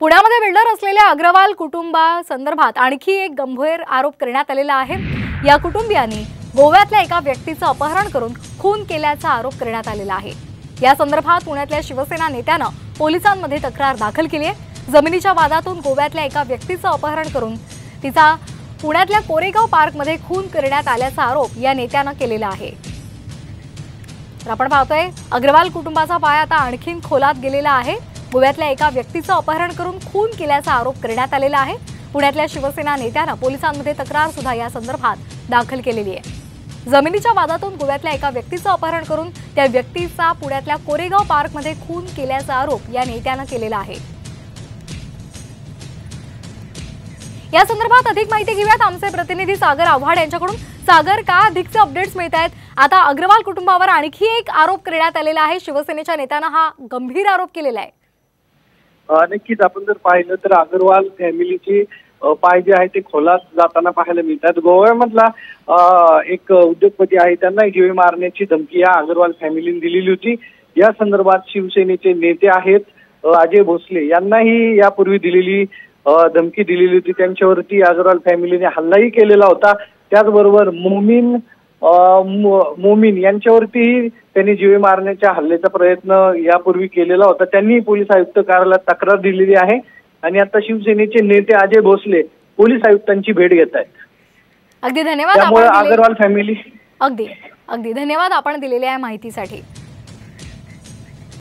पुण्यामध्ये बिल्डर असलेल्या अग्रवाल कुटुंबासंदर्भात आणखी एक गंभीर आरोप करण्यात आलेला आहे। या कुटुंबियांनी गोव्यातल्या एका व्यक्तीचं अपहरण करून खून केल्याचा आरोप करण्यात आलेला आहे। या संदर्भात पुण्यातल्या शिवसेना नेत्यानं पोलिसांमध्ये तक्रार दाखल केली आहे। जमिनीच्या वादातून गोव्यातल्या एका व्यक्तीचं अपहरण करून तिचा पुण्यातल्या कोरेगाव पार्कमध्ये खून करण्यात आल्याचा आरोप या नेत्यानं केलेला आहे। तर आपण पाहतोय अग्रवाल कुटुंबाचा पाय आता आणखीन खोलात गेलेला आहे। गोव्यातल्या एका व्यक्तीचं अपहरण करून खून केल्याचा आरोप करण्यात आलेला आहे। पुण्यातल्या शिवसेना नेत्यानं पोलिसांमध्ये तक्रार सुद्धा या संदर्भात दाखल केलेली आहे। जमिनीच्या वादातून गोव्यातल्या एका व्यक्तीचं अपहरण करून त्या व्यक्तीचा पुण्यातल्या कोरेगाव पार्कमध्ये खून केल्याचा आरोप या नेत्यानं केलेला आहे। या संदर्भात अधिक माहिती घेऊयात आमचे प्रतिनिधी सागर आव्हाड यांच्याकडून। सागर, का अधिकचे अपडेट्स मिळत आहेत? आता अग्रवाल कुटुंबावर आणखी एक आरोप करण्यात आलेला आहे। शिवसेनेच्या नेत्यानं हा गंभीर आरोप केलेला आहे। नक्कीच आपण जर पाहिलं तर अग्रवाल फॅमिलीची पाय जे आहे ते खोलात जाताना पाहायला मिळतात। गोव्यामधला एक उद्योगपती आहे, त्यांना जीवे मारण्याची धमकी या अग्रवाल फॅमिलीने दिलेली होती। या संदर्भात शिवसेनेचे नेते आहेत अजय भोसले यांनाही यापूर्वी दिलेली धमकी दिलेली होती। त्यांच्यावरती अग्रवाल फॅमिलीने हल्लाही केलेला होता। त्याचबरोबर मोमीन यांच्यावरती त्यांनी जीवे मारण्याच्या हल्ल्याचा प्रयत्न यापूर्वी केलेला होता। त्यांनी पोलीस आयुक्त कार्यालयात तक्रार दिलेली आहे आणि आता शिवसेनेचे नेते अजय भोसले पोलीस आयुक्तांची भेट घेत आहेत। अगदी धन्यवाद त्यामुळे अग्रवाल फॅमिली अगदी धन्यवाद आपण दिलेल्या माहितीसाठी।